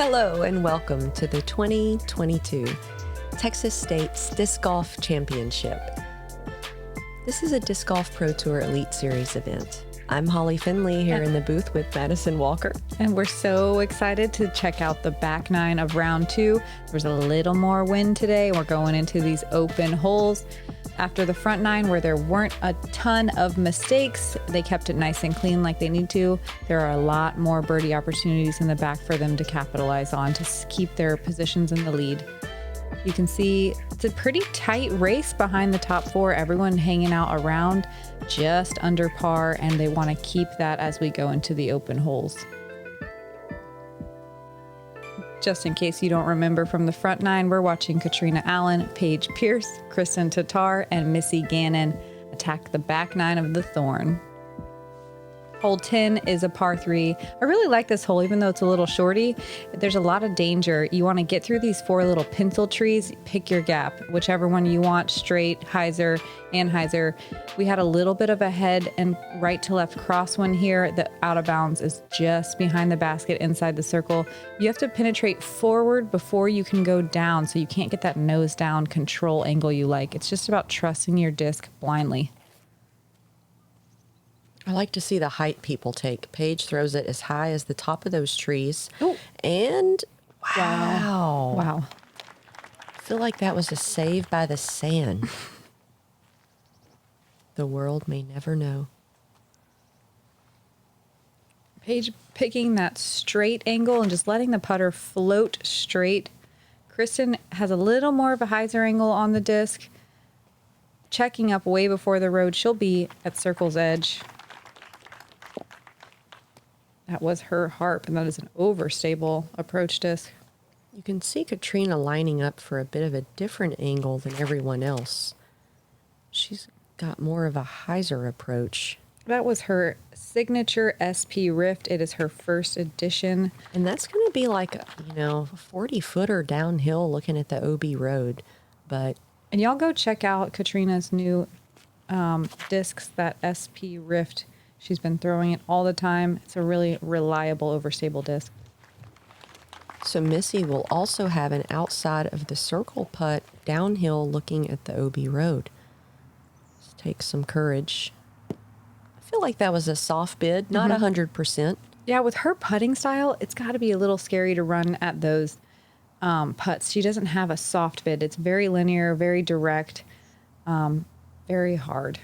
Hello and welcome to the 2022 Texas State's Disc Golf Championship. This is a Disc Golf Pro Tour Elite Series event. I'm Holly Finley here in the booth with Madison Walker. And we're so excited to check out the back nine of round two. There's a little more wind today. We're going into these open holes. After the front nine, where there weren't a ton of mistakes, they kept it nice and clean like they need to. There are a lot more birdie opportunities in the back for them to capitalize on to keep their positions in the lead. You can see it's a pretty tight race behind the top four. Everyone hanging out around just under par, and they want to keep that as we go into the open holes. Just in case you don't remember from the front nine, we're watching Catrina Allen, Paige Pierce, Kristin Tattar, and Missy Gannon attack the back nine of the Thorn. Hole 10 is a par 3. I really like this hole, even though it's a little shorty. There's a lot of danger. You want to get through these four little pencil trees, pick your gap, whichever one you want, straight, hyzer, and hyzer. We had a little bit of a head and right to left crosswind here. The out of bounds is just behind the basket inside the circle. You have to penetrate forward before you can go down, so you can't get that nose down control angle you like. It's just about trusting your disc blindly. I like to see the height people take. Paige throws it as high as the top of those trees. Ooh. And wow. Wow. I feel like that was a save by the sand. The world may never know. Paige picking that straight angle and just letting the putter float straight. Kristin has a little more of a hyzer angle on the disc. Checking up way before the road. She'll be at circle's edge. That was her harp, and that is an overstable approach disc. You can see Catrina lining up for a bit of a different angle than everyone else. She's got more of a hyzer approach. That was her signature SP Rift. It is her first edition. And that's going to be like, a 40-footer downhill looking at the OB road. And y'all go check out Catrina's new discs, that SP Rift. She's been throwing it all the time. It's a really reliable overstable disc. So Missy will also have an outside of the circle putt downhill looking at the OB road. This takes some courage. I feel like that was a soft bid, not 100%. Yeah, with her putting style, it's got to be a little scary to run at those putts. She doesn't have a soft bid. It's very linear, very direct, very hard.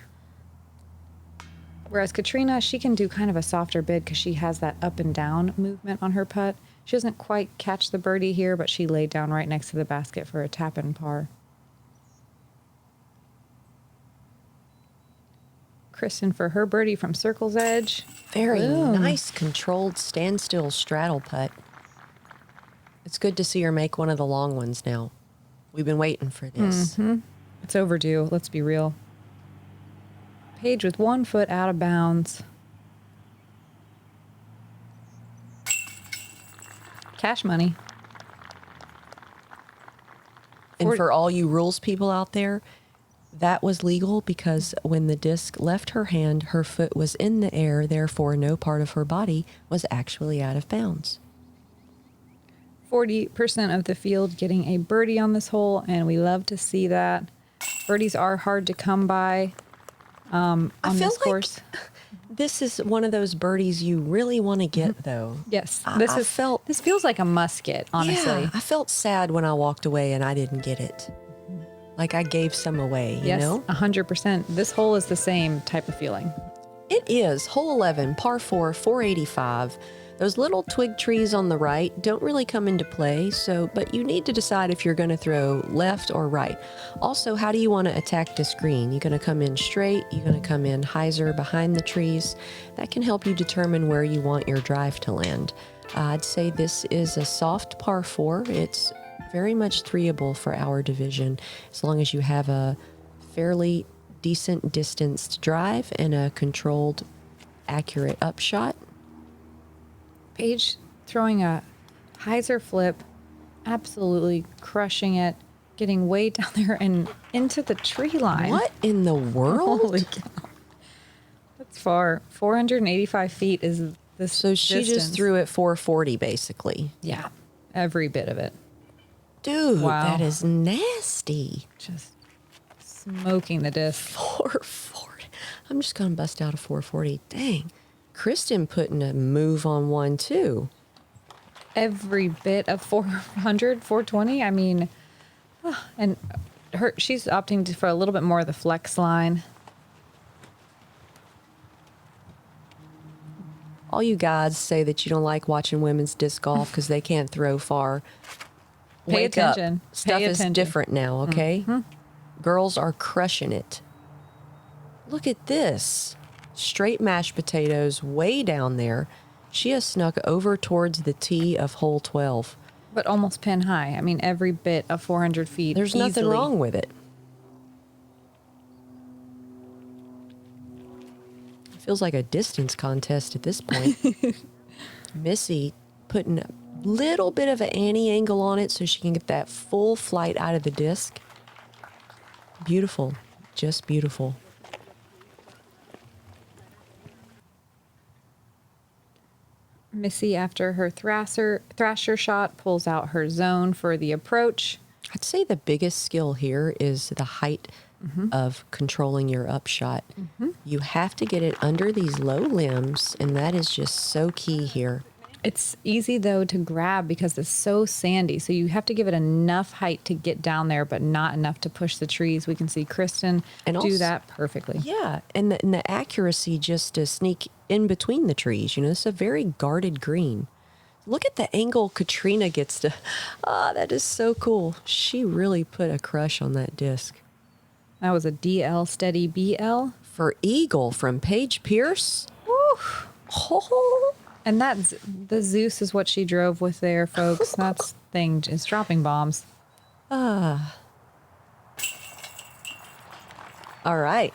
Whereas Catrina, she can do kind of a softer bid because she has that up and down movement on her putt. She doesn't quite catch the birdie here, but she laid down right next to the basket for a tap and par. Kristin for her birdie from circle's edge. Very nice, controlled standstill straddle putt. It's good to see her make one of the long ones now. We've been waiting for this. Mm-hmm. It's overdue, let's be real. Paige with 1 foot out of bounds. Cash money. And for all you rules people out there, that was legal because when the disc left her hand, her foot was in the air, therefore no part of her body was actually out of bounds. 40% of the field getting a birdie on this hole, and we love to see that. Birdies are hard to come by on this course. This is one of those birdies you really want to get, though. Yes, this feels like a must get, honestly. Yeah, I felt sad when I walked away and I didn't get it. Like I gave some away, you know? 100%. This hole is the same type of feeling. It is. Hole 11, par 4, 485. Those little twig trees on the right don't really come into play, but you need to decide if you're going to throw left or right. Also, how do you want to attack this green? You're going to come in straight, you're going to come in hyzer behind the trees. That can help you determine where you want your drive to land. I'd say this is a soft par 4. It's very much threeable for our division, as long as you have a fairly decent distanced drive and a controlled, accurate upshot. Paige throwing a hyzer flip, absolutely crushing it, getting way down there and into the tree line. What in the world? Holy cow. That's far. 485 feet is this So she distance. just threw it 440, basically. Yeah. Every bit of it. Dude, Wow. that is nasty. Just smoking the disc. 440. I'm just going to bust out a 440. Dang. Kristin putting a move on one, too. Every bit of 400, 420. I mean, and she's opting for a little bit more of the flex line. All you guys say that you don't like watching women's disc golf because they can't throw far. Pay Wake up. attention. Stuff Pay is attention. different now, okay? Girls are crushing it. Look at this. Straight mashed potatoes way down there. She has snuck over towards the tee of hole 12. But almost pin high. I mean, every bit of 400 feet. There's nothing easily. wrong with it. It feels like a distance contest at this point. Missy putting a little bit of an Annie angle on it so she can get that full flight out of the disc. Beautiful. Just beautiful. Missy, after her thrasher shot, pulls out her zone for the approach. I'd say the biggest skill here is the height of controlling your upshot. You have to get it under these low limbs, and that is just so key here. It's easy, though, to grab because it's so sandy. So you have to give it enough height to get down there, but not enough to push the trees. We can see Kristin And do also- that perfectly. Yeah, and the accuracy just to sneak in between the trees. You know, it's a very guarded green. Look at the angle Catrina gets to. Ah, that is so cool. She really put a crush on that disc. That was a DL steady BL. For Eagle from Paige Pierce. Oh. And that's the Zeus is what she drove with there, folks. That's thing is dropping bombs. All right.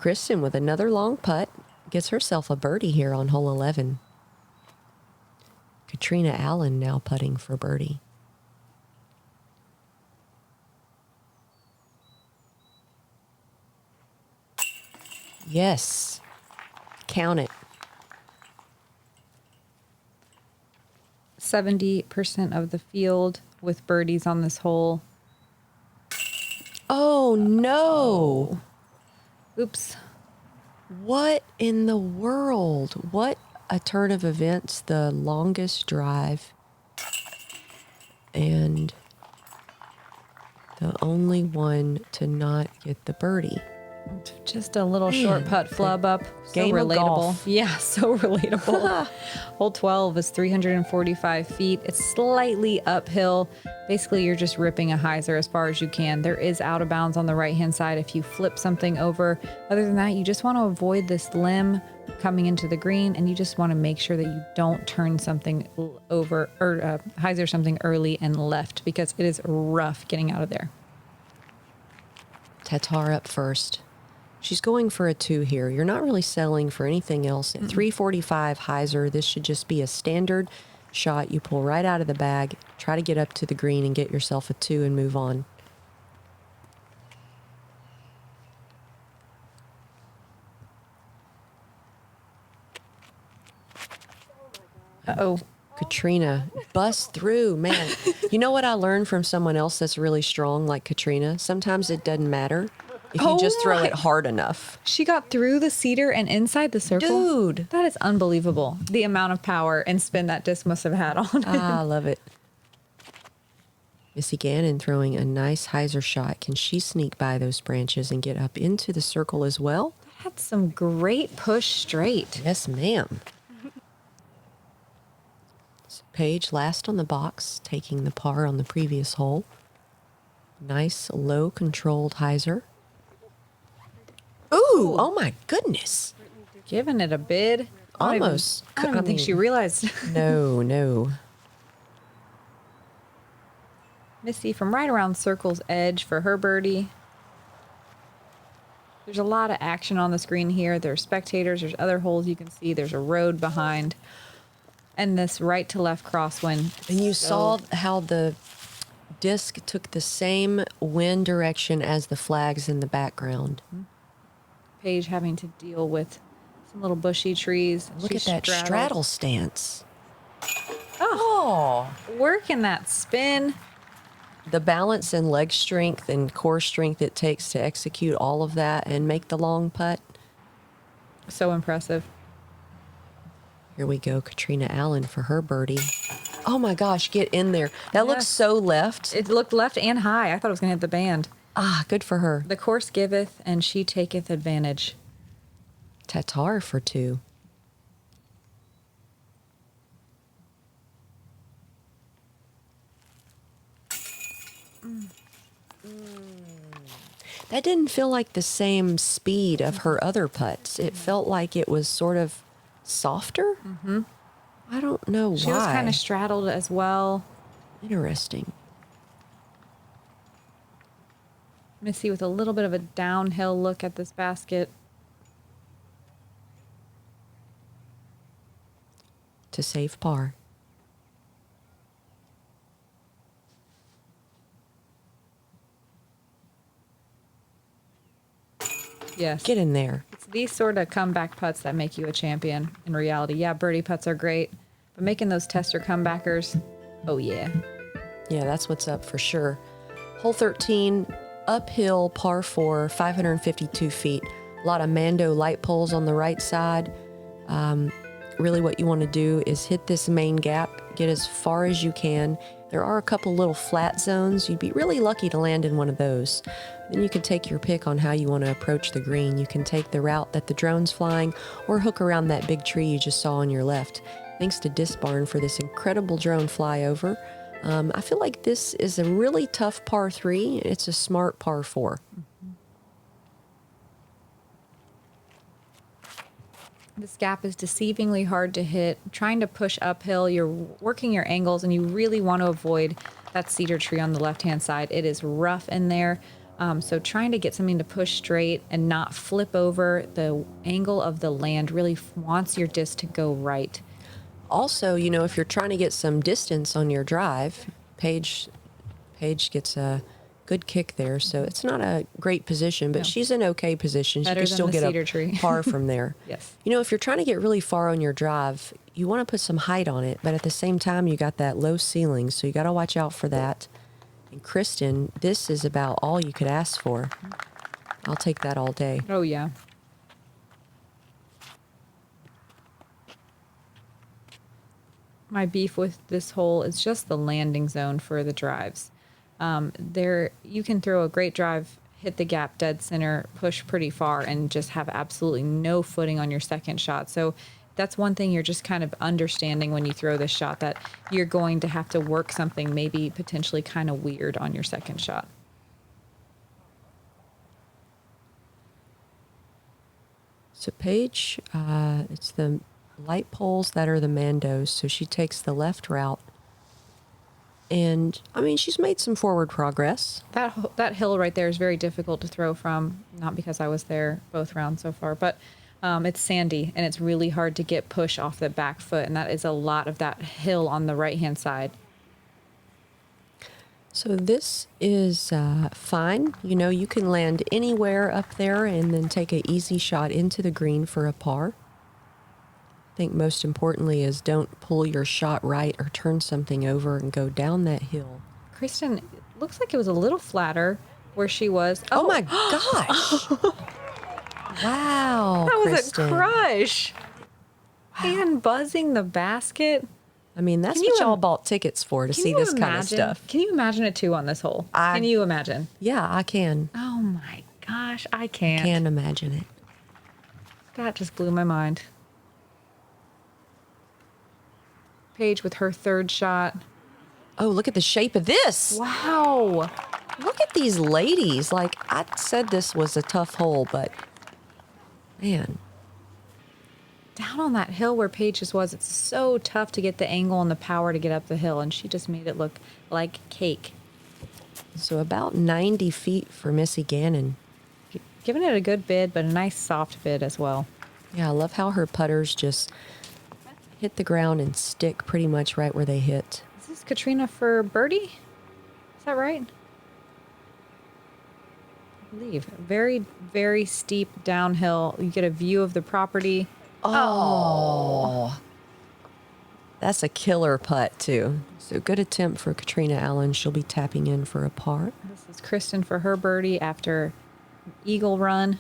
Kristin with another long putt gets herself a birdie here on hole 11. Catrina Allen now putting for birdie. Yes. Count it. 70% of the field with birdies on this hole. Oh, no. Oops. What in the world? What a turn of events. The longest drive. And the only one to not get the birdie. Just a little short putt flub up. So game of relatable. golf. Yeah, so relatable. Hole 12 is 345 feet. It's slightly uphill. Basically, you're just ripping a hyzer as far as you can. There is out of bounds on the right-hand side if you flip something over. Other than that, you just want to avoid this limb coming into the green, and you just want to make sure that you don't turn something over or hyzer something early and left because it is rough getting out of there. Tattar up first. She's going for a 2 here. You're not really settling for anything else. At 345 hyzer, this should just be a standard shot. You pull right out of the bag, try to get up to the green and get yourself a 2 and move on. Uh-oh. Catrina busts through, man. You know what I learned from someone else that's really strong like Catrina? Sometimes it doesn't matter if you just throw it hard enough. She got through the cedar and inside the circle. Dude. That is unbelievable. The amount of power and spin that disc must have had on it. I love it. Missy Gannon throwing a nice hyzer shot. Can she sneak by those branches and get up into the circle as well? Had some great push straight. Yes, ma'am. So Paige last on the box, taking the par on the previous hole. Nice, low controlled hyzer. Ooh, oh my goodness. Giving it a bid. Almost. I don't even think she realized. No. Missy from right around circle's edge for her birdie. There's a lot of action on the screen here. There's spectators. There's other holes you can see. There's a road behind. And this right to left crosswind. And you saw how the disc took the same wind direction as the flags in the background. Paige having to deal with some little bushy trees. Look She at that straddle stance. Oh, Working that spin. the balance and leg strength and core strength it takes to execute all of that and make the long putt. So impressive. Here we go, Catrina Allen for her birdie. Oh my gosh, get in there. That looks Yes. so left. It looked left and high. I thought it was going to hit the band. Ah, good for her. The course giveth, and she taketh advantage. Tattar for 2. That didn't feel like the same speed of her other putts. It felt like it was sort of softer. Mm-hmm. I don't know why. She was kind of straddled as well. Interesting. Missy with a little bit of a downhill look at this basket. To save par. Yes. Get in there. It's these sort of comeback putts that make you a champion in reality. Yeah, birdie putts are great, but making those tester comebackers, oh yeah. Yeah, that's what's up for sure. Hole 13, uphill, par 4, 552 feet. A lot of Mando light poles on the right side. Really what you want to do is hit this main gap, get as far as you can. There are a couple little flat zones. You'd be really lucky to land in one of those. Then you can take your pick on how you want to approach the green. You can take the route that the drone's flying or hook around that big tree you just saw on your left. Thanks to Disc Barn for this incredible drone flyover. I feel like this is a really tough par 3. It's a smart par 4. This gap is deceivingly hard to hit. Trying to push uphill, you're working your angles, and you really want to avoid that cedar tree on the left-hand side. It is rough in there. So trying to get something to push straight and not flip over, the angle of the land really wants your disc to go right. Also, you know, if you're trying to get some distance on your drive, Paige gets a good kick there. So it's not a great position, but No. she's in okay position. Better She can than still the get cedar a tree. par from there. Yes. You know, if you're trying to get really far on your drive, you want to put some height on it, but at the same time, you got that low ceiling, so you got to watch out for that. And Kristin, this is about all you could ask for. I'll take that all day. Oh, yeah. My beef with this hole is just the landing zone for the drives. There, you can throw a great drive, hit the gap dead center, push pretty far, and just have absolutely no footing on your second shot. So that's one thing you're just kind of understanding when you throw this shot, that you're going to have to work something maybe potentially kind of weird on your second shot. So Paige, it's the light poles that are the Mandos, so she takes the left route. And, I mean, she's made some forward progress. That hill right there is very difficult to throw from, not because I was there both rounds so far, but it's sandy, and it's really hard to get push off the back foot, and that is a lot of that hill on the right-hand side. So this is fine. You know, you can land anywhere up there and then take an easy shot into the green for a par. I think most importantly is don't pull your shot right or turn something over and go down that hill. Kristin, it looks like it was a little flatter where she was. Oh my gosh. Wow. That was Kristin. a crush. And buzzing the basket. I mean, that's Can you what y'all im- bought tickets for, to Can see you this kind of imagine- stuff. Can you imagine a 2 on this hole? I- Can you imagine? Yeah, I can. Oh my gosh, I can't. Can imagine it. That just blew my mind. Paige with her third shot. Oh, look at the shape of this. Wow. Look at these ladies. Like, I said this was a tough hole, but man. Down on that hill where Paige just was, it's so tough to get the angle and the power to get up the hill, and she just made it look like cake. So about 90 feet for Missy Gannon. Giving it a good bid, but a nice soft bid as well. Yeah, I love how her putters just hit the ground and stick pretty much right where they hit. Is this Catrina for birdie? Is that right? I believe. Very, very steep downhill. You get a view of the property. Oh. That's a killer putt, too. So good attempt for Catrina Allen. She'll be tapping in for a par. This is Kristin for her birdie after eagle run.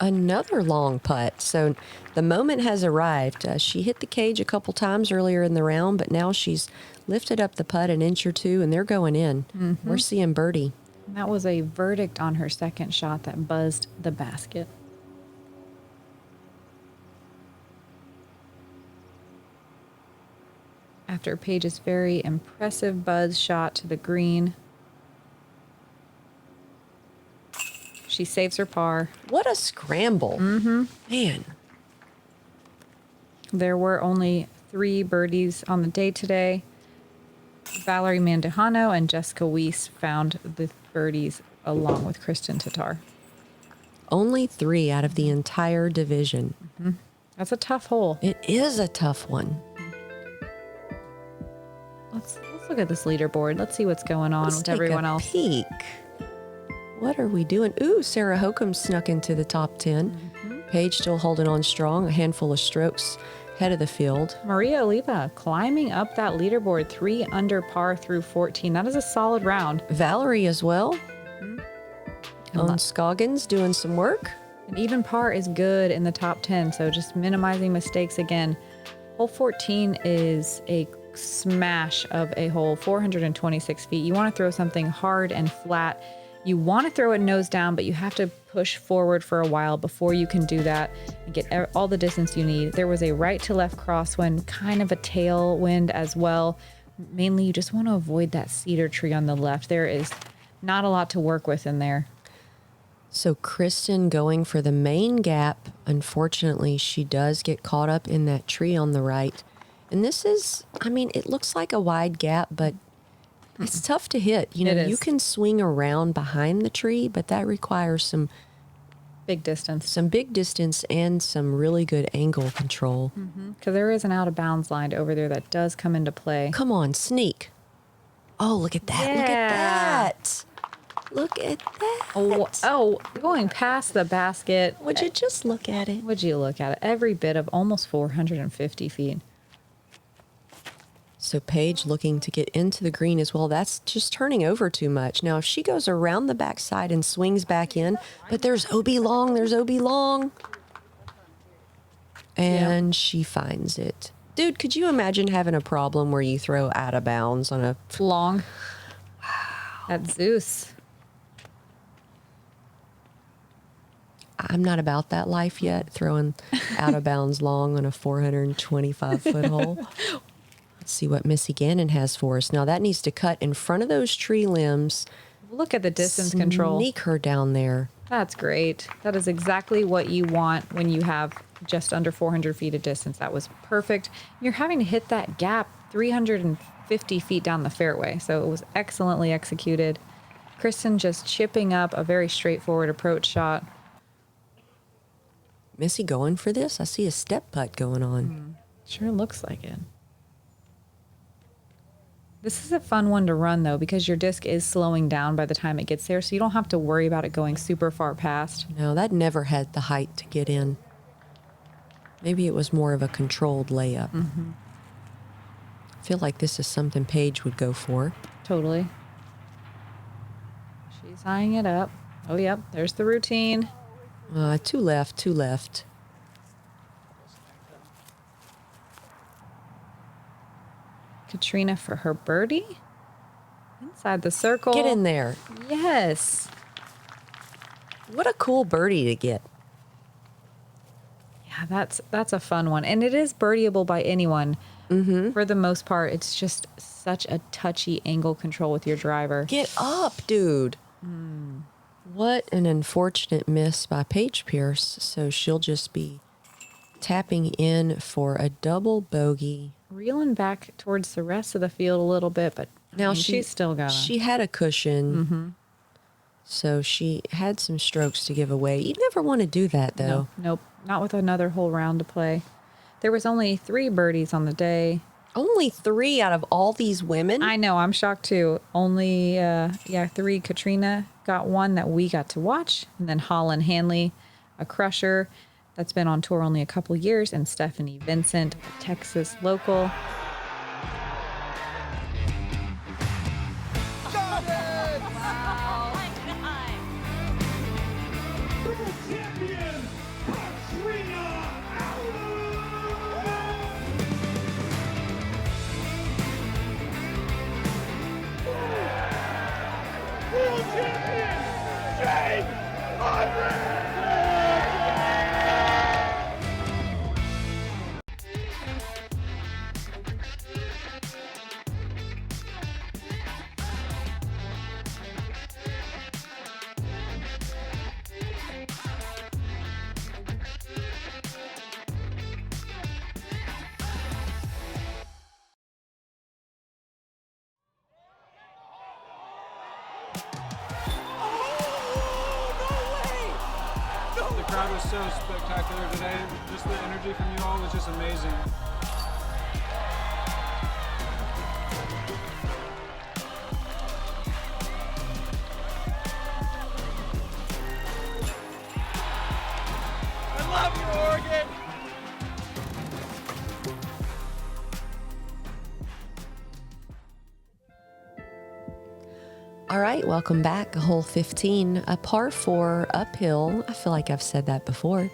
Another long putt. So the moment has arrived. She hit the cage a couple times earlier in the round, but now she's lifted up the putt an inch or two, and they're going in. We're seeing birdie. That was a verdict on her second shot that buzzed the basket. After Paige's very impressive buzz shot to the green, she saves her par. What a scramble. Man. There were only 3 birdies on the day today. Valerie Mandujano and Jessica Weiss found the birdies along with Kristin Tattar. Only 3 out of the entire division. That's a tough hole. It is a tough one. Let's look at this leaderboard. Let's see what's going on Let's with take everyone a else. peek. What are we doing? Ooh, Sarah Hokum snuck into the top 10. Paige still holding on strong. A handful of strokes head of the field. Maria Oliva climbing up that leaderboard, 3 under par through 14. That is a solid round. Valerie as well. Owen Scoggins doing some work. An even par is good in the top 10, so just minimizing mistakes again. Hole 14 is a smash of a hole, 426 feet. You want to throw something hard and flat. You want to throw it nose down, but you have to push forward for a while before you can do that and get all the distance you need. There was a right to left crosswind, kind of a tailwind as well. Mainly, you just want to avoid that cedar tree on the left. There is not a lot to work with in there. So Kristin going for the main gap. Unfortunately, she does get caught up in that tree on the right. And this is, I mean, it looks like a wide gap, but it's tough to hit. You know, you can swing around behind the tree, but that requires some big distance, and some really good angle control. Because there is an out of bounds line over there that does come into play. Come on, sneak. Oh, look at that. Yeah. Look at that. Look at that. Oh, going past the basket. Would you just look at it? Would you look at it? Every bit of almost 450 feet. So Paige looking to get into the green as well. That's just turning over too much. Now, if she goes around the backside and swings back in, but there's OB long. And she finds it. Dude, could you imagine having a problem where you throw out of bounds on a long? Wow. At Zeus. I'm not about that life yet, throwing out of bounds long on a 425-foot hole. Let's see what Missy Gannon has for us. Now, that needs to cut in front of those tree limbs. Look at the distance control. Sneak her down there. That's great. That is exactly what you want when you have just under 400 feet of distance. That was perfect. You're having to hit that gap 350 feet down the fairway. So it was excellently executed. Kristin just chipping up a very straightforward approach shot. Missy going for this? I see a step putt going on. Sure looks like it. This is a fun one to run, though, because your disc is slowing down by the time it gets there, so you don't have to worry about it going super far past. No, that never had the height to get in. Maybe it was more of a controlled layup. I feel like this is something Paige would go for. Totally. She's eyeing it up. Oh, yep, there's the routine. Two left. Catrina for her birdie. Inside the circle. Get in there. Yes. What a cool birdie to get. Yeah, that's a fun one. And it is birdieable by anyone. For the most part, it's just such a touchy angle control with your driver. Get up, dude. What an unfortunate miss by Paige Pierce. So she'll just be tapping in for a double bogey. Reeling back towards the rest of the field a little bit, but now she's still got it. She had a cushion, so she had some strokes to give away. You never want to do that, though. Nope, not with another whole round to play. There was only 3 birdies on the day. Only 3 out of all these women? I know, I'm shocked too. Only 3. Catrina got one that we got to watch, and then Holland Hanley a crusher that's been on tour only a couple years, and Stephanie Vincent, a Texas local. Champion, Catrina Allen! World champion, James Conrad! The crowd was so spectacular today. Just the energy from you all was just amazing. I love you, Oregon! All right, welcome back. Hole 15, a par 4 uphill. I feel like I've said that before.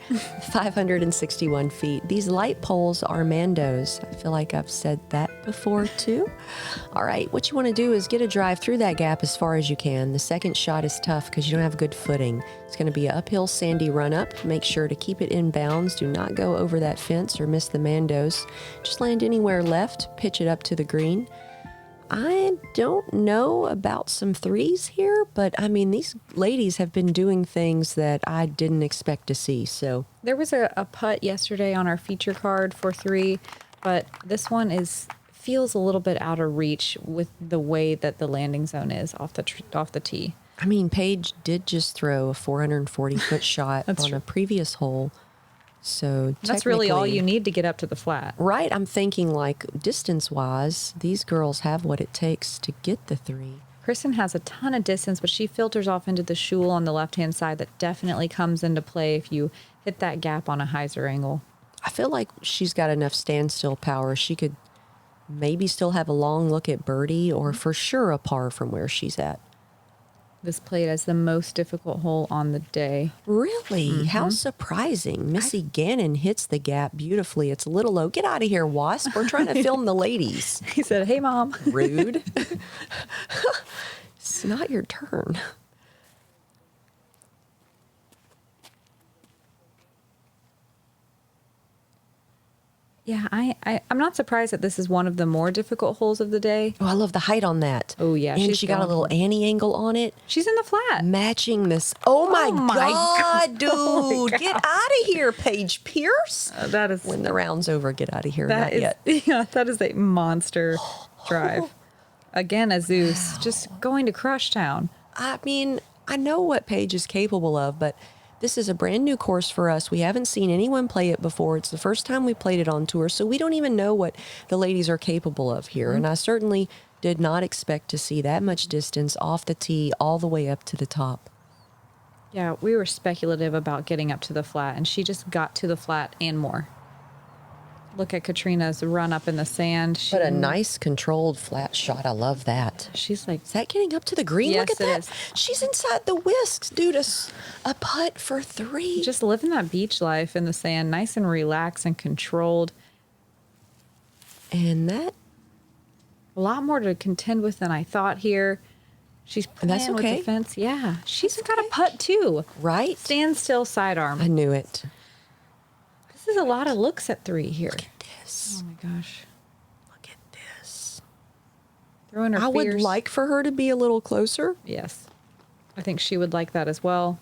561 feet. These light poles are Mandos. I feel like I've said that before too. All right, what you want to do is get a drive through that gap as far as you can. The second shot is tough because you don't have good footing. It's going to be an uphill sandy run up. Make sure to keep it in bounds. Do not go over that fence or miss the Mandos. Just land anywhere left, pitch it up to the green. I don't know about some threes here, but I mean, these ladies have been doing things that I didn't expect to see. So There was a putt yesterday on our feature card for 3, but this one feels a little bit out of reach with the way that the landing zone is off the tee. I mean, Paige did just throw a 440-foot shot on true. a previous hole. So That's really all technically- you need to get up to the flat. Right. I'm thinking like distance-wise, these girls have what it takes to get the 3. Kristin has a ton of distance, but she filters off into the shoal on the left-hand side. That definitely comes into play if you hit that gap on a hyzer angle. I feel like she's got enough standstill power. She could maybe still have a long look at birdie or for sure a par from where she's at. This played as the most difficult hole on the day. Really? How surprising. Missy Gannon hits the gap beautifully. It's a little low. Get out of here, Wasp. We're trying to film the ladies. He said, "Hey, Mom." Rude. It's not your turn. Yeah, I'm not surprised that this is one of the more difficult holes of the day. Oh, I love the height on that. Oh, yeah, And she's she got a going little for it. Annie angle on it. She's in the flat. Matching this. Oh my, my God, dude. Oh my Get out of here, Paige Pierce. That is When the round's over, get out of here. that Not is yet. yeah, that is a monster drive. Again, a Zeus just going to Crush Town. I mean, I know what Paige is capable of, but this is a brand new course for us. We haven't seen anyone play it before. It's the first time we played it on tour, so we don't even know what the ladies are capable of here. And I certainly did not expect to see that much distance off the tee all the way up to the top. Yeah, we were speculative about getting up to the flat, and she just got to the flat and more. Look at Katrina's run up in the sand. But a nice controlled flat shot. I love that. She's like, Is that getting up to the green? Yes, Look at it that. is. She's inside the whisks, dude. A putt for 3. just living that beach life in the sand, nice and relaxed and controlled. And that, A lot more to contend with than I thought here. She's And that's playing with okay. the fence. Yeah, she's got a putt too. right? Standstill sidearm. I knew it. This is a lot of looks at 3 here. Look at this. Oh my gosh. Look at this. Throwing her I would fears. like for her to be a little closer. Yes. I think she would like that as well.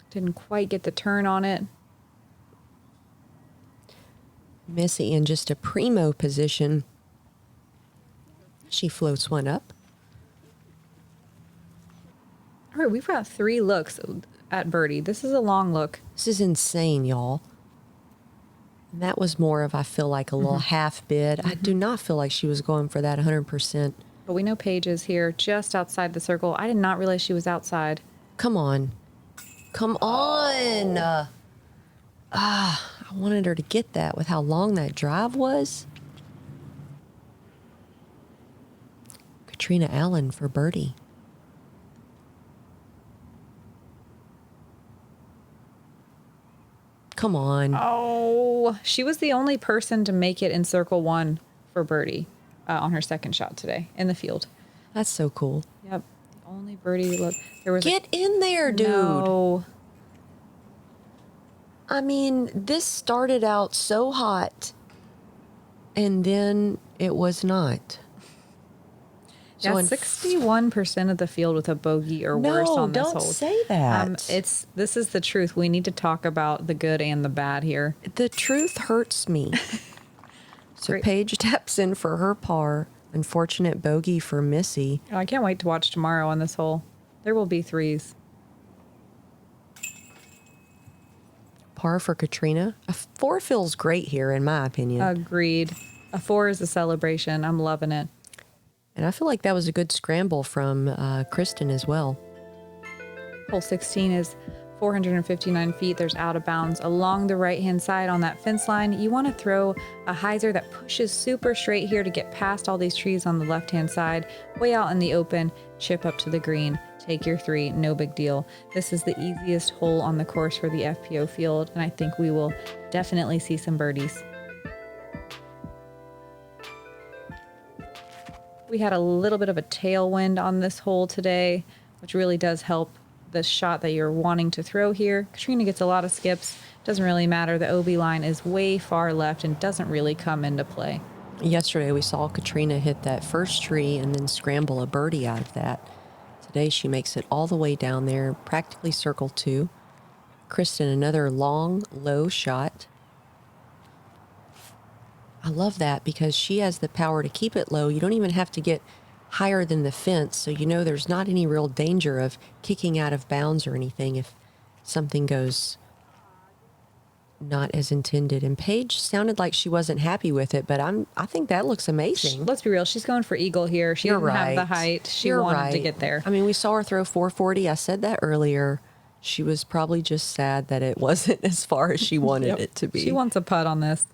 Didn't quite get the turn on it. Missy in just a primo position. She floats one up. All right, we've got 3 looks at birdie. This is a long look. This is insane, y'all. And that was more of, I feel like, a little half bid. I do not feel like she was going for that 100%. But we know Paige is here just outside the circle. I did not realize she was outside. Come on. Come on. I wanted her to get that with how long that drive was. Catrina Allen for birdie. Come on. Oh, she was the only person to make it in circle 1 for birdie on her second shot today in the field. That's so cool. Yep. The only birdie. Look, there was Get in there, dude. No. I mean, this started out so hot, and then it was not. Yeah, So 61% of the field with a bogey or worse on this hole. don't say that. This is the truth. We need to talk about the good and the bad here. The truth hurts me. So Great. Paige taps in for her par. Unfortunate bogey for Missy. Oh, I can't wait to watch tomorrow on this hole. There will be threes. Par for Catrina. A 4 feels great here, in my opinion. Agreed. A 4 is a celebration. I'm loving it. And I feel like that was a good scramble from Kristin as well. Hole 16 is 459 feet. There's out of bounds along the right-hand side on that fence line. You want to throw a hyzer that pushes super straight here to get past all these trees on the left-hand side. Way out in the open, chip up to the green. Take your 3, no big deal. This is the easiest hole on the course for the FPO field, and I think we will definitely see some birdies. We had a little bit of a tailwind on this hole today, which really does help the shot that you're wanting to throw here. Catrina gets a lot of skips. Doesn't really matter. The OB line is way far left and doesn't really come into play. Yesterday we saw Catrina hit that first tree and then scramble a birdie out of that. Today she makes it all the way down there, practically circle 2. Kristin, another long, low shot. I love that because she has the power to keep it low. You don't even have to get higher than the fence, so you know there's not any real danger of kicking out of bounds or anything if something goes not as intended. And Paige sounded like she wasn't happy with it, but I think that looks amazing. Let's be real. She's going for eagle here. She You're didn't have the right. height. She You're wanted right. to get there. I mean, we saw her throw 440. I said that earlier. She was probably just sad that it wasn't as far as she wanted it to be. She wants a putt on this.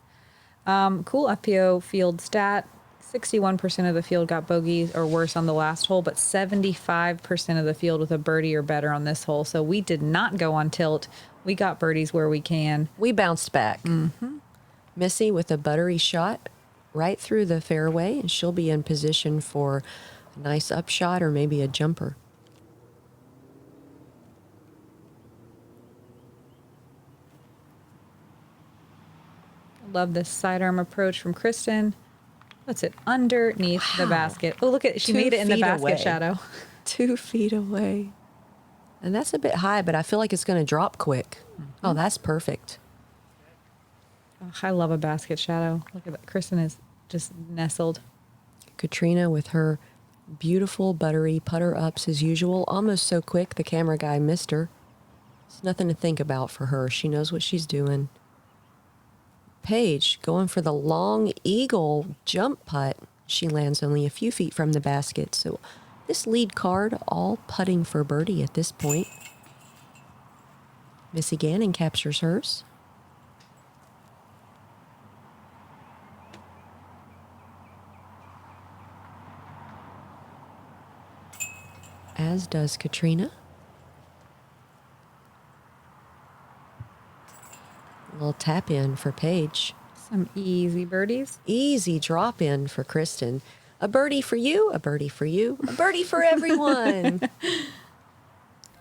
Cool FPO field stat. 61% of the field got bogeys or worse on the last hole, but 75% of the field with a birdie or better on this hole. So we did not go on tilt. We got birdies where we can. We bounced back. Mm-hmm. Missy with a buttery shot right through the fairway, and she'll be in position for a nice upshot or maybe a jumper. Love this sidearm approach from Kristin. Puts it underneath the basket. Oh, look at, she 2 made it in the feet basket away. shadow. 2 feet away. And that's a bit high, but I feel like it's going to drop quick. Mm-hmm. Oh, that's perfect. Oh, I love a basket shadow. Look at that. Kristin is just nestled. Catrina with her beautiful buttery putter ups as usual. Almost so quick the camera guy missed her. It's nothing to think about for her. She knows what she's doing. Paige going for the long eagle jump putt. She lands only a few feet from the basket. So this lead card all putting for birdie at this point. Missy Gannon captures hers. As does Catrina. A little tap in for Paige. Some easy birdies. Easy drop in for Kristin. A birdie for you, a birdie for you, a birdie for everyone.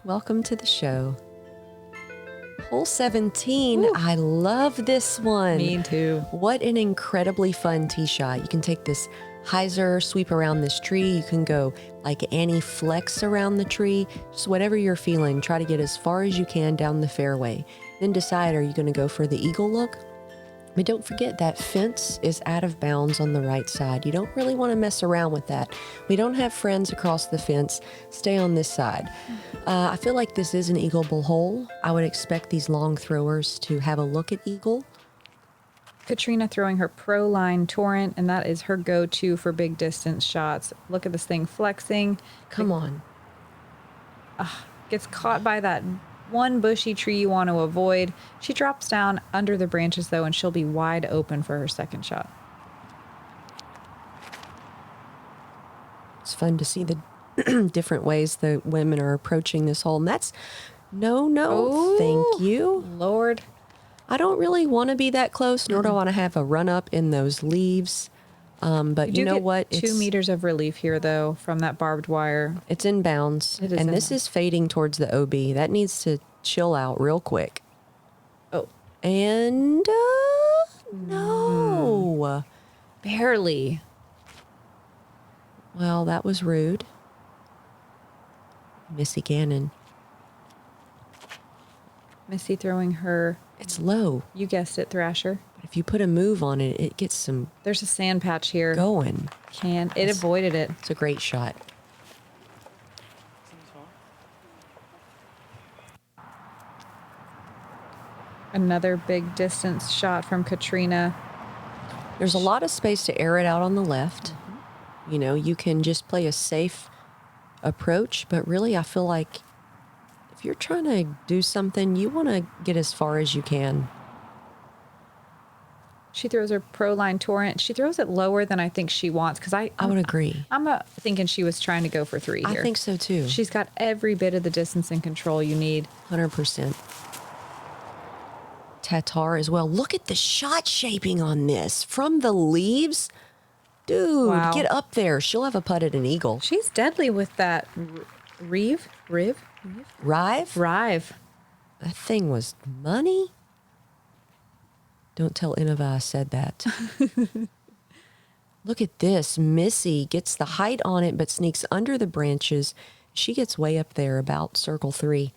Welcome to the show. Hole 17. Ooh. I love this one. Me too. What an incredibly fun tee shot. You can take this hyzer, sweep around this tree. You can go like Annie Flex around the tree. Just whatever you're feeling. Try to get as far as you can down the fairway. Then decide, are you going to go for the eagle look? But don't forget that fence is out of bounds on the right side. You don't really want to mess around with that. We don't have friends across the fence. Stay on this side. I feel like this is an eagleable hole. I would expect these long throwers to have a look at eagle. Catrina throwing her pro line torrent, and that is her go-to for big distance shots. Look at this thing flexing. Come on. Gets caught by that one bushy tree you want to avoid. She drops down under the branches, though, and she'll be wide open for her second shot. It's fun to see the different ways the women are approaching this hole. And that's thank you. Lord. I don't really want to be that close, nor do I want to have a run up in those leaves. But you know get what? 2 meters of relief here, though, from that barbed wire. It's in bounds. It is and in this bounds. is fading towards the OB. That needs to chill out real quick. Oh, And no. barely. Well, that was rude. Missy Gannon. Missy throwing her, It's low. you guessed it, Thrasher. If you put a move on it, it gets some There's a sand patch here. going. It avoided it. It's a great shot. Another big distance shot from Catrina. There's a lot of space to air it out on the left. You know, you can just play a safe approach, but really I feel like if you're trying to do something, you want to get as far as you can. She throws her pro line torrent. She throws it lower than I think she wants because I would agree. I'm thinking she was trying to go for 3 here. I think so too. She's got every bit of the distance and control you need. 100%. Tattar as well. Look at the shot shaping on this from the leaves. Dude, Wow. get up there. She'll have a putt at an eagle. She's deadly with that Rive. Rive? That thing was money. Don't tell Innova I said that. Look at this. Missy gets the height on it, but sneaks under the branches. She gets way up there about circle 3.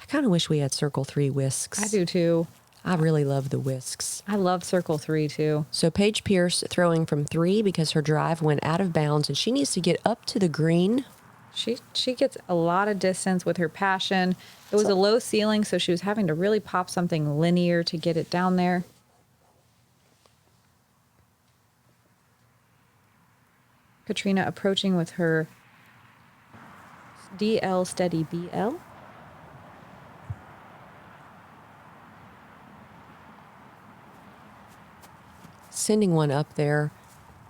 I kind of wish we had circle 3 whisks. I do too. I really love the whisks. I love circle 3 too. So Paige Pierce throwing from 3 because her drive went out of bounds and she needs to get up to the green. She gets a lot of distance with her passion. It was a low ceiling, so she was having to really pop something linear to get it down there. Catrina approaching with her DL steady BL. Sending one up there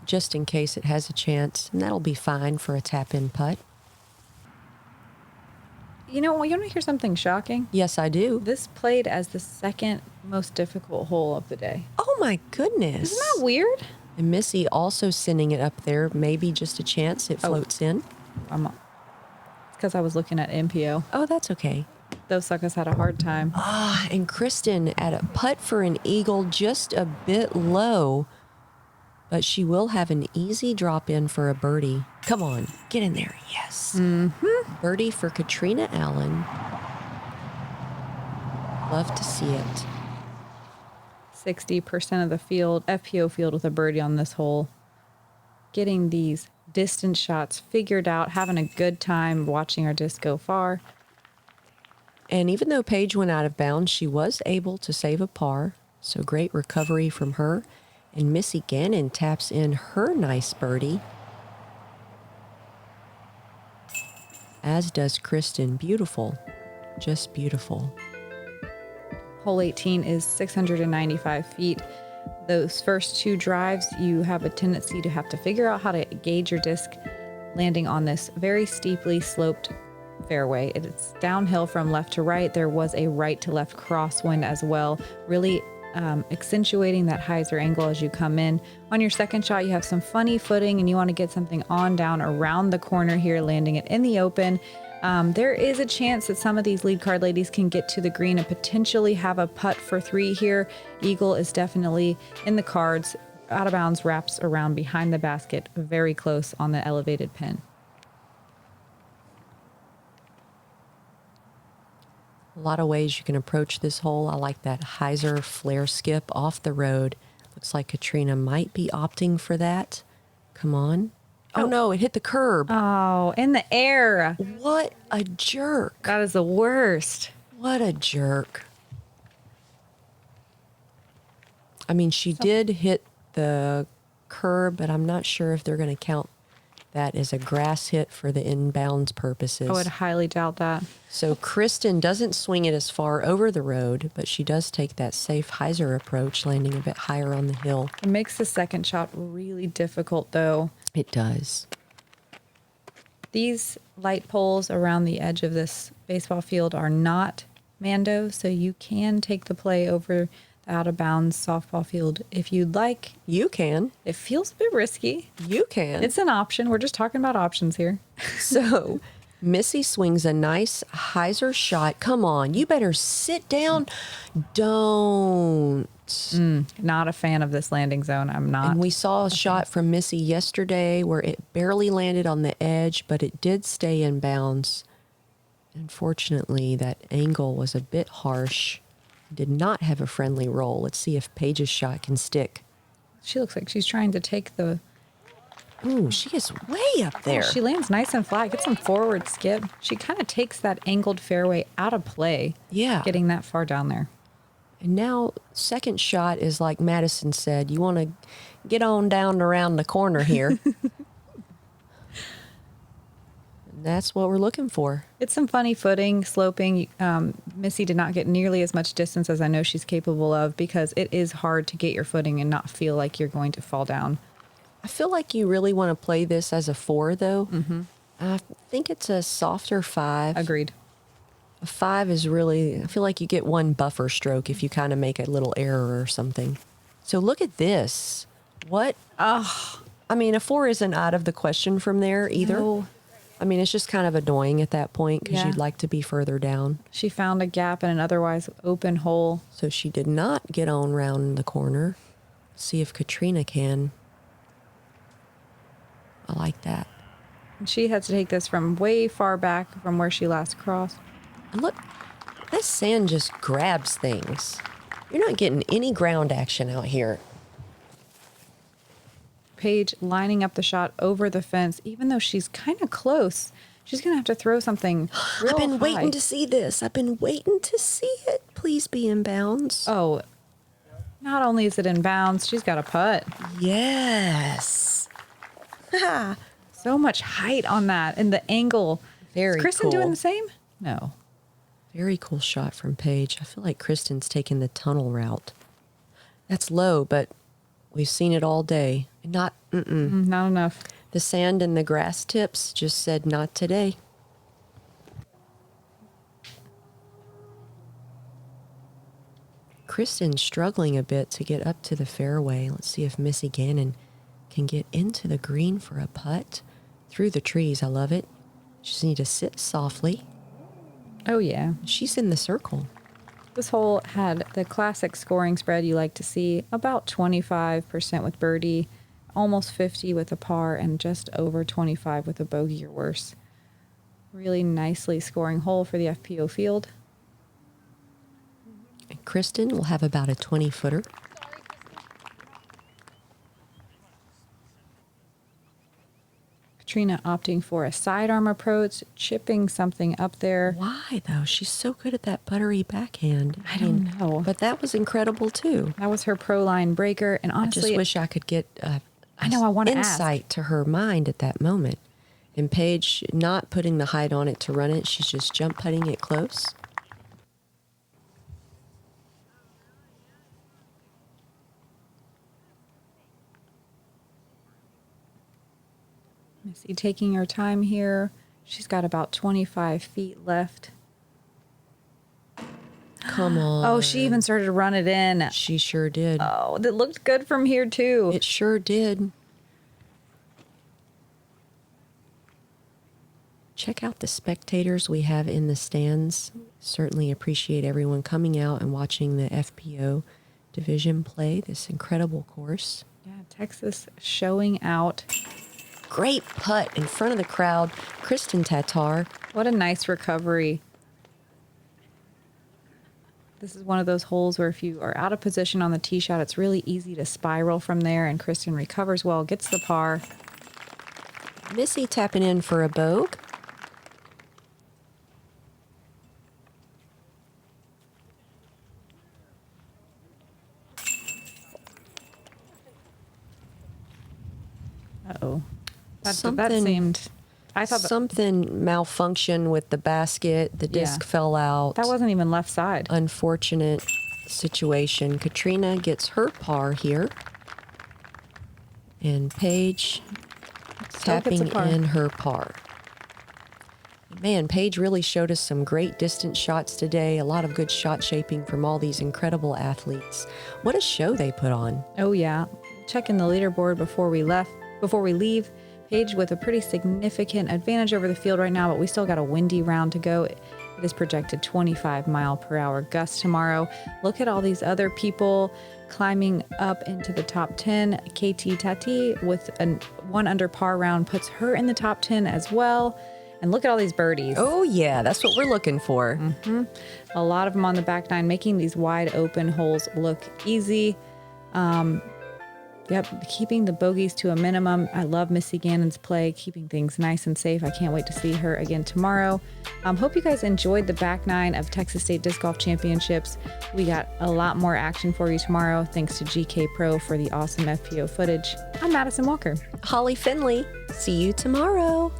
just in case it has a chance, and that'll be fine for a tap-in putt. You know, you want to hear something shocking? Yes, I do. This played as the second most difficult hole of the day. Oh my goodness. Isn't that weird? And Missy also sending it up there, maybe just a chance it floats in. It's because I was looking at MPO. Oh, that's okay. Those suckers had a hard time. And Kristin at a putt for an eagle, just a bit low, but she will have an easy drop in for a birdie. Come on, get in there. Yes. Mm-hmm. Birdie for Catrina Allen. Love to see it. 60% of the field, FPO field with a birdie on this hole. Getting these distance shots figured out, having a good time watching our disc go far. And even though Paige went out of bounds, she was able to save a par. So great recovery from her. And Missy Gannon taps in her nice birdie. As does Kristin. Beautiful. Just beautiful. Hole 18 is 695 feet. Those first 2 drives, you have a tendency to have to figure out how to gauge your disc landing on this very steeply sloped fairway. It's downhill from left to right. There was a right to left crosswind as well, really accentuating that hyzer angle as you come in. On your second shot, you have some funny footing and you want to get something on down around the corner here, landing it in the open. There is a chance that some of these lead card ladies can get to the green and potentially have a putt for 3 here. Eagle is definitely in the cards. Out of bounds, wraps around behind the basket, very close on the elevated pin. A lot of ways you can approach this hole. I like that hyzer flare skip off the road. Looks like Catrina might be opting for that. Come on. Oh no, it hit the curb. Oh, in the air. What a jerk. That is the worst. What a jerk. I mean, she did hit the curb, but I'm not sure if they're going to count That is a grass hit for the inbounds purposes. I would highly doubt that. So Kristin doesn't swing it as far over the road, but she does take that safe hyzer approach, landing a bit higher on the hill. It makes the second shot really difficult, though. It does. These light poles around the edge of this baseball field are not Mando, so you can take the play over the out-of-bounds softball field if you'd like. You can. It feels a bit risky. You can. It's an option. We're just talking about options here. So Missy swings a nice hyzer shot. Come on, you better sit down. Don't. Not a fan of this landing zone. I'm not. And we saw a shot from Missy yesterday where it barely landed on the edge, but it did stay in bounds. Unfortunately, that angle was a bit harsh. Did not have a friendly roll. Let's see if Paige's shot can stick. She looks like she's trying to take the... Ooh, she is way up there. She lands nice and flat. Gets some forward skip. She kind of takes that angled fairway out of play. Yeah. Getting that far down there. And now, second shot is like Madison said, you want to get on down around the corner here. And that's what we're looking for. It's some funny footing, sloping. Missy did not get nearly as much distance as I know she's capable of because it is hard to get your footing and not feel like you're going to fall down. I feel like you really want to play this as a 4, though. Mm-hmm. I think it's a softer 5. Agreed. A 5 is really, I feel like you get one buffer stroke if you kind of make a little error or something. So look at this. What? I mean, a 4 isn't out of the question from there either. No. I mean, it's just kind of annoying at that point because Yeah. you'd like to be further down. She found a gap in an otherwise open hole. So she did not get on round the corner. See if Catrina can. I like that. And she had to take this from way far back from where she last crossed. And look, this sand just grabs things. You're not getting any ground action out here. Paige lining up the shot over the fence, even though she's kind of close. She's going to have to throw something real I've been high. waiting to see this. I've been waiting to see it. Please be in bounds. Oh, not only is it in bounds, she's got a putt. Yes. So much height on that and the angle. Very Is Kristin cool. doing the same? No. Very cool shot from Paige. I feel like Kristin's taking the tunnel route. That's low, but we've seen it all day. Not Not enough. the sand and the grass tips just said not today. Kristin's struggling a bit to get up to the fairway. Let's see if Missy Gannon can get into the green for a putt through the trees. I love it. Just need to sit softly. Oh, yeah. She's in the circle. This hole had the classic scoring spread you like to see, about 25% with birdie, almost 50 with a par, and just over 25 with a bogey or worse. Really nicely scoring hole for the FPO field. And Kristin will have about a 20-footer. Catrina opting for a sidearm approach, chipping something up there. Why, though? She's so good at that buttery backhand. I don't know. But that was incredible, too. That was her pro line breaker, and I honestly, just wish I could get I know, I wanna ask. insight to her mind at that moment. And Paige not putting the height on it to run it. She's just jump putting it close. Missy taking her time here. She's got about 25 feet left. Come on. Oh, she even started to run it in. She sure did. Oh, that looked good from here, too. It sure did. Check out the spectators we have in the stands. Certainly appreciate everyone coming out and watching the FPO division play this incredible course. Yeah, Texas showing out. Great putt in front of the crowd. Kristin Tattar. What a nice recovery. This is one of those holes where if you are out of position on the tee shot, it's really easy to spiral from there, and Kristin recovers well, gets the par. Missy tapping in for a bogue. Uh-oh. That seemed. I thought something malfunctioned with the basket. The disc fell out. that wasn't even left side. Unfortunate situation. Catrina gets her par here. And Paige Still gets a tapping par. in her par. Man, Paige really showed us some great distance shots today. A lot of good shot shaping from all these incredible athletes. What a show they put on. Oh yeah, checking the leaderboard before we leave. Paige with a pretty significant advantage over the field right now, but we still got a windy round to go. It is projected 25-mile-per-hour gusts tomorrow. Look at all these other people climbing up into the top 10. KT Tattar with a 1 under par round puts her in the top 10 as well. And look at all these birdies. Oh yeah, that's what we're looking for. A lot of them on the back nine, making these wide open holes look easy. Keeping the bogeys to a minimum. I love Missy Gannon's play, keeping things nice and safe. I can't wait to see her again tomorrow. Hope you guys enjoyed the back nine of Texas State Disc Golf Championships. We got a lot more action for you tomorrow. Thanks to GK Pro for the awesome FPO footage. I'm Madison Walker. Holly Finley. See you tomorrow.